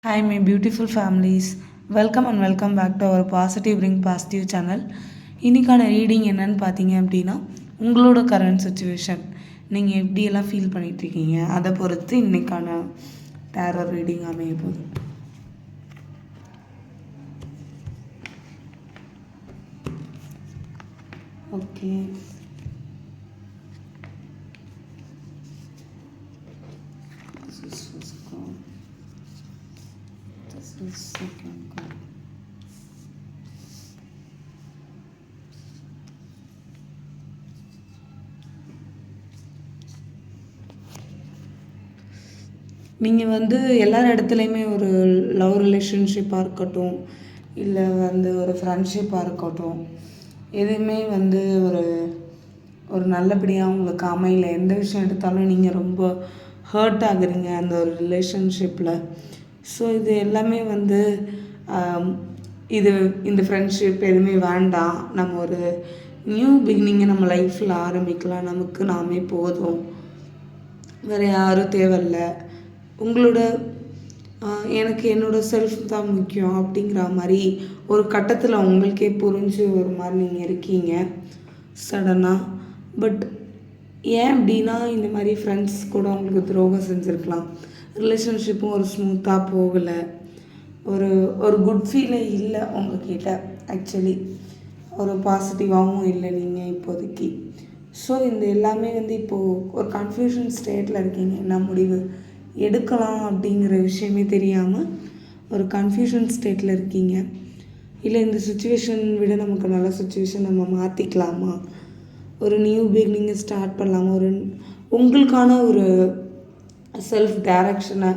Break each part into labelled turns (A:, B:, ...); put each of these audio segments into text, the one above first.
A: Hi, my beautiful families. Welcome and welcome back to our Positive Bring Positive channel. இன்னைக்கான reading என்னன்னு பார்த்தீங்க அப்படின்னா உங்களோட கரண்ட் சுச்சுவேஷன் நீங்கள் எப்படியெல்லாம் ஃபீல் பண்ணிகிட்ருக்கீங்க அதை பொறுத்து இன்னைக்கான டேரோ ரீடிங் அமைய போகுது. Okay, second card. நீங்கள் எல்லார் இடத்துலையுமே ஒரு லவ் ரிலேஷன்ஷிப்பாக இருக்கட்டும், இல்லை ஒரு ஃப்ரெண்ட்ஷிப்பாக இருக்கட்டும், எதுவுமே ஒரு ஒரு நல்லபடியாக உங்களுக்கு அமையல. எந்த விஷயம் எடுத்தாலும் நீங்கள் ரொம்ப ஹர்ட் ஆகுறீங்க அந்த ஒரு ரிலேஷன்ஷிப்பில். ஸோ இது எல்லாமே இது இந்த ஃப்ரெண்ட்ஷிப் எதுவுமே வேண்டாம், நம்ம ஒரு நியூ பிகினிங்கை நம்ம லைஃப்பில் ஆரம்பிக்கலாம், நமக்கு நாமே போதும், வேறு யாரும் தேவையில்லை, உங்களோட எனக்கு என்னோடய செல்ஃப் தான் முக்கியம் அப்படிங்கிற மாதிரி ஒரு கட்டத்தில் உங்களுக்கே புரிஞ்சு ஒரு மாதிரி நீங்கள் இருக்கீங்க சடனாக. பட் ஏன் அப்படின்னா இந்த மாதிரி ஃப்ரெண்ட்ஸ் கூட உங்களுக்கு துரோகம் செஞ்சுருக்கலாம், ரிலேஷன்ஷிப்பும் ஒரு ஸ்மூத்தாக போகலை, ஒரு ஒரு குட் ஃபீலே இல்லை உங்கள்கிட்ட, ஆக்சுவலி ஒரு பாசிட்டிவாகவும் இல்லை நீங்கள் இப்போதைக்கு. ஸோ இந்த எல்லாமே இப்போது ஒரு கன்ஃபியூஷன் ஸ்டேட்டில் இருக்கீங்க, என்ன முடிவு எடுக்கலாம் அப்படிங்கிற விஷயமே தெரியாமல் ஒரு கன்ஃபியூஷன் ஸ்டேட்டில் இருக்கீங்க. இல்லை இந்த சுச்சுவேஷன் விட நமக்கு நல்ல சுச்சுவேஷன் நம்ம மாற்றிக்கலாமா, ஒரு நியூ பிகினிங்கை ஸ்டார்ட் பண்ணலாமா, ஒரு உங்களுக்கான ஒரு செல்ஃப் டைரக்ஷனை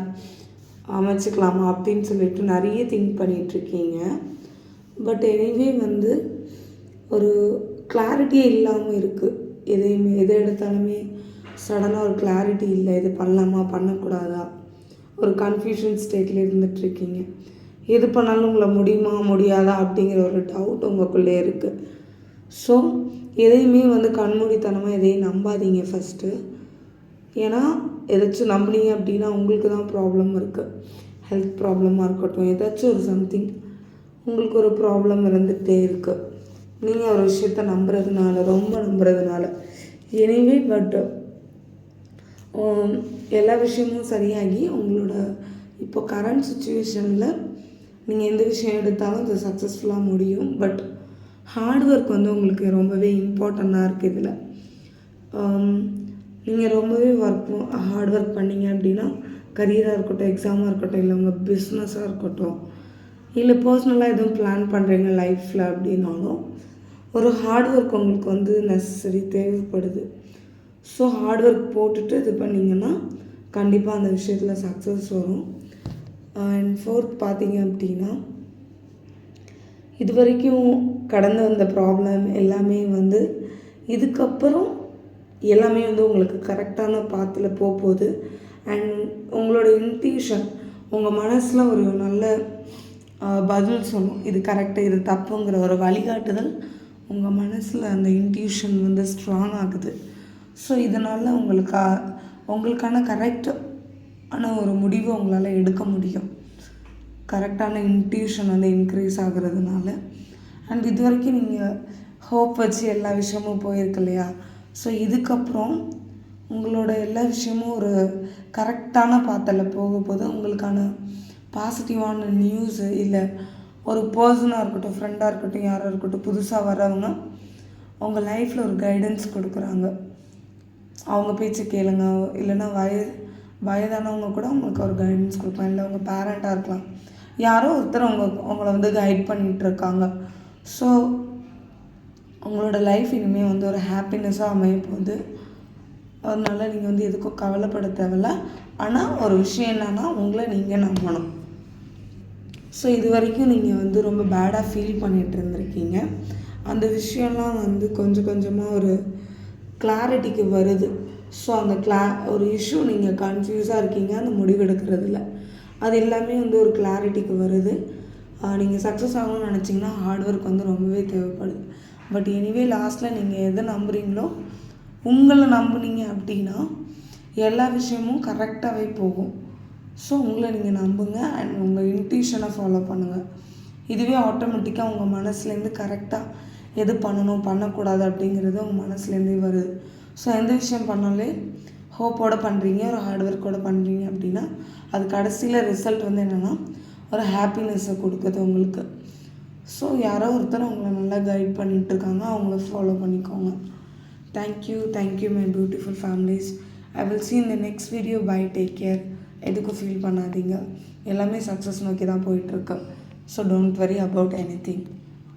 A: அமைச்சிக்கலாமா அப்படின்னு சொல்லிட்டு நிறைய திங்க் பண்ணிகிட்ருக்கீங்க. பட் எனிவே ஒரு கிளாரிட்டியே இல்லாமல் இருக்குது. எதை எடுத்தாலுமே சடனாக ஒரு கிளாரிட்டி இல்லை, இது பண்ணலாமா பண்ணக்கூடாதா, ஒரு கன்ஃபியூஷன் ஸ்டேட்டில் இருந்துகிட்ருக்கீங்க. எது பண்ணாலும் உங்களை முடியுமா முடியாதா அப்படிங்கிற ஒரு டவுட் உங்களுக்குள்ளே இருக்குது. ஸோ எதையுமே கண்மூடித்தனமாக எதையும் நம்பாதீங்க ஃபஸ்ட்டு. ஏன்னா ஏதாச்சும் நம்பினீங்க அப்படின்னா உங்களுக்கு தான் ப்ராப்ளம் இருக்குது. ஹெல்த் ப்ராப்ளமாக இருக்கட்டும், ஏதாச்சும் ஒரு சம்திங் உங்களுக்கு ஒரு ப்ராப்ளம் இருந்துகிட்டே இருக்குது, நீங்கள் ஒரு விஷயத்த நம்புறதுனால, ரொம்ப நம்புறதுனால. எனிவே பட் எல்லா விஷயமும் சரியாகி உங்களோட இப்போ கரண்ட் சுச்சுவேஷனில் நீங்கள் எந்த விஷயம் எடுத்தாலும் அது சக்ஸஸ்ஃபுல்லாக முடியும். பட் ஹார்ட் ஒர்க் உங்களுக்கு ரொம்பவே இம்பார்ட்டண்ட்டாக இருக்குது. இதில் நீங்கள் ரொம்பவே ஹார்ட் ஒர்க் பண்ணிங்க அப்படின்னா, கரியராக இருக்கட்டும், எக்ஸாமாக இருக்கட்டும், இல்லை உங்கள் பிஸ்னஸாக இருக்கட்டும், இல்லை பர்சனலாக எதுவும் பிளான் பண்ணுறீங்க லைஃப்பில் அப்படின்னாலும் ஒரு ஹார்ட் ஒர்க் உங்களுக்கு நெசசரி தேவைப்படுது. ஸோ ஹார்ட் ஒர்க் போட்டுட்டு இது பண்ணிங்கன்னா கண்டிப்பாக அந்த விஷயத்தில் சக்ஸஸ் வரும். அண்ட் ஃபோர்த் பார்த்தீங்க அப்படின்னா, இது வரைக்கும் கடந்து வந்த ப்ராப்ளம் எல்லாமே இதுக்கப்புறம் எல்லாமே உங்களுக்கு கரெக்டான பாத்தில் போகுது. அண்ட் உங்களோட இன்ட்யூஷன், உங்கள் மனசில் ஒரு நல்ல பதில் சொல்லும், இது கரெக்டாக இது தப்புங்கிற ஒரு வழிகாட்டுதல் உங்கள் மனசில் அந்த இன்ட்யூஷன் ஸ்ட்ராங் ஆகுது. ஸோ இதனால் உங்களுக்கான கரெக்டான ஒரு முடிவை உங்களால் எடுக்க முடியும், கரெக்டான இன்ட்யூஷன் இன்க்ரீஸ் ஆகுறதுனால. அண்ட் இது வரைக்கும் நீங்கள் ஹோப் வச்சு எல்லா விஷயமும் போயிருக்கு இல்லையா, ஸோ இதுக்கப்புறம் உங்களோட எல்லா விஷயமும் ஒரு கரெக்டான பாத்தில் போகும்போது உங்களுக்கான பாசிட்டிவான நியூஸு, இல்லை ஒரு பர்சனாக இருக்கட்டும், ஃப்ரெண்டாக இருக்கட்டும், யாராக இருக்கட்டும், புதுசாக வர்றவங்க உங்கள் லைஃப்பில் ஒரு கைடன்ஸ் கொடுக்குறாங்க, அவங்க பேச்சு கேளுங்க. இல்லைன்னா வயதானவங்க கூட உங்களுக்கு ஒரு கைடன்ஸ் கொடுப்பாங்க, இல்லை உங்கள் பேரண்ட்டாக இருக்கலாம், யாரோ ஒருத்தர் உங்களை கைட் பண்ணிகிட்ருக்காங்க. ஸோ உங்களோட லைஃப் இனிமேல் ஒரு ஹாப்பினஸ்ஸாக அமைய போகுது. அதனால் நீங்கள் எதுக்கும் கவலைப்பட தேவையில்ல. ஆனால் ஒரு விஷயம் என்னன்னா, உங்களை நீங்கள் நம்பணும். ஸோ இது வரைக்கும் நீங்கள் ரொம்ப பேடாக ஃபீல் பண்ணிகிட்டு இருந்திருக்கீங்க, அந்த விஷயம்லாம் கொஞ்சம் கொஞ்சமாக ஒரு கிளாரிட்டிக்கு வருது. ஸோ அந்த ஒரு இஷ்யூ நீங்கள் கன்ஃபியூஸாக இருக்கீங்க அந்த முடிவெடுக்கிறதுல, அது எல்லாமே ஒரு கிளாரிட்டிக்கு வருது. நீங்கள் சக்ஸஸ் ஆகணும்னு நினச்சிங்கன்னா ஹார்ட் ஒர்க் ரொம்பவே தேவைப்படுது. பட் எனிவே லாஸ்ட்டில் நீங்கள் எதை நம்புகிறீங்களோ, உங்களை நம்புனீங்க அப்படின்னா எல்லா விஷயமும் கரெக்டாகவே போகும். ஸோ உங்களை நீங்கள் நம்புங்க அண்ட் உங்கள் இன்ட்யூஷனை ஃபாலோ பண்ணுங்கள். இதுவே ஆட்டோமேட்டிக்காக உங்கள் மனசுலேருந்து கரெக்டாக எது பண்ணணும் பண்ணக்கூடாது அப்படிங்கிறது உங்கள் மனசுலேருந்தே வருது. ஸோ எந்த விஷயம் பண்ணாலே ஹோப்போடு பண்ணுறீங்க, ஒரு ஹார்ட் ஒர்க்கோடு பண்ணுறீங்க அப்படின்னா அது கடைசியில் ரிசல்ட் வந்து என்னென்னா ஒரு ஹாப்பினஸ்ஸை கொடுக்குது உங்களுக்கு. ஸோ யாரோ ஒருத்தர் உங்களை நல்லா கைட் பண்ணிகிட்ருக்காங்க, அவங்கள ஃபாலோ பண்ணிக்கோங்க. Thank you my beautiful families. I will see in the next video. Bye, take care. எதுக்கும் ஃபீல் பண்ணாதீங்க, எல்லாமே சக்ஸஸ் நோக்கி தான் போயிட்டுருக்கு. So don't worry about anything.